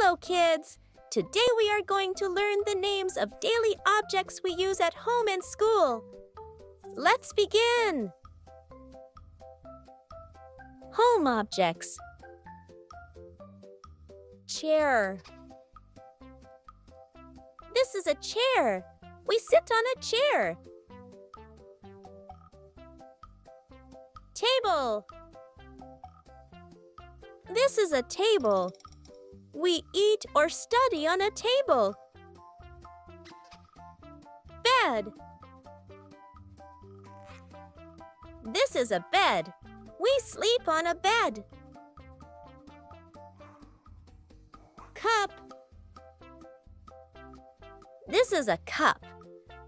Hello, kids! Today we are going to learn the names of daily objects we use at home and school. Let's begin! Home objects. Chair. This is a chair. We sit on a chair. Table. This is a table. We eat or study on a table. Bed. This is a bed. We sleep on a bed. Cup. This is a cup.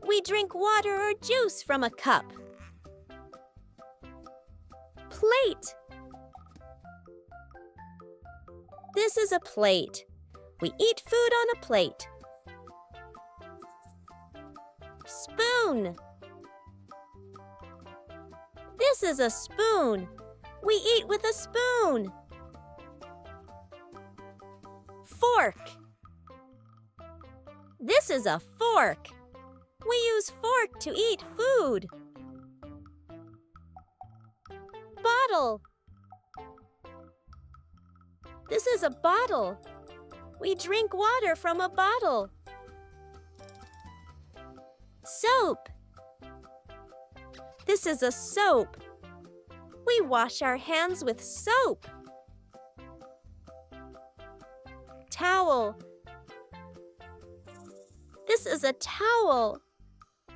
We drink water or juice from a cup. Plate. This is a plate. We eat food on a plate. Spoon. This is a spoon. We eat with a spoon. Fork. This is a fork. We use fork to eat food. Bottle. This is a bottle. We drink water from a bottle. Soap. This is a soap. We wash our hands with soap. Towel. This is a towel.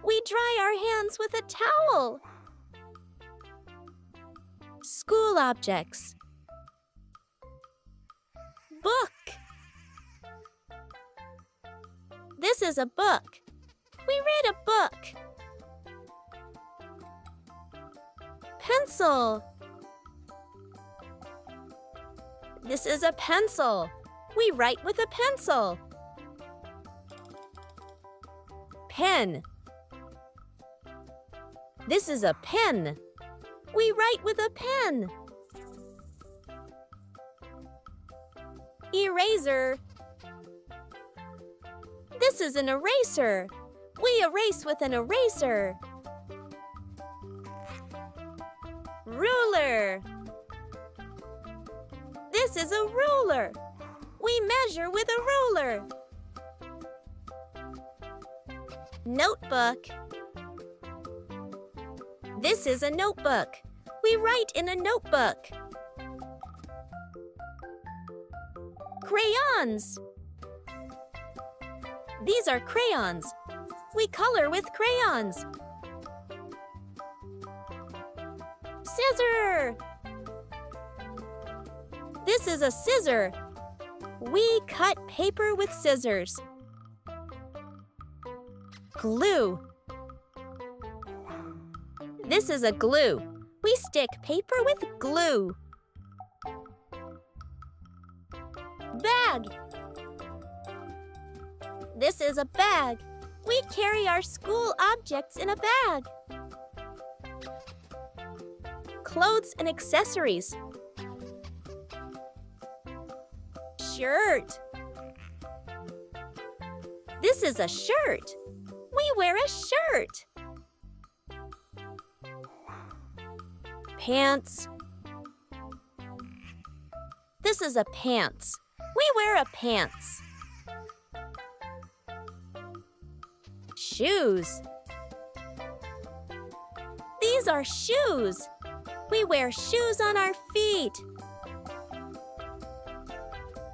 We dry our hands with a towel. School objects. Book. This is a book. We read a book. Pencil. This is a pencil. We write with a pencil. Pen. This is a pen. We write with a pen. Eraser. This is an eraser. We erase with an eraser. Ruler. This is a ruler. We measure with a ruler. Notebook. This is a notebook. We write in a notebook. Crayons. These are crayons. We color with crayons. Scissor. This is a scissor. We cut paper with scissors. Glue. This is a glue. We stick paper with glue. Bag. This is a bag. We carry our school objects in a bag. Clothes and accessories. Shirt. This is a shirt. We wear a shirt. Pants. This is a pants. We wear a pants. Shoes. These are shoes. We wear shoes on our feet.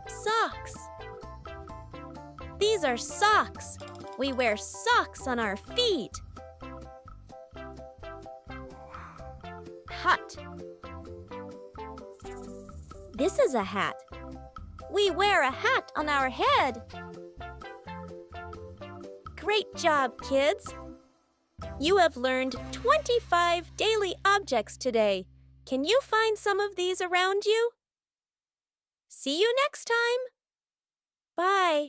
Socks. These are socks. We wear socks on our feet. Hat. This is a hat. We wear a hat on our head. Great job, kids! You have learned 25 daily objects today. Can you find some of these around you? See you next time! Bye!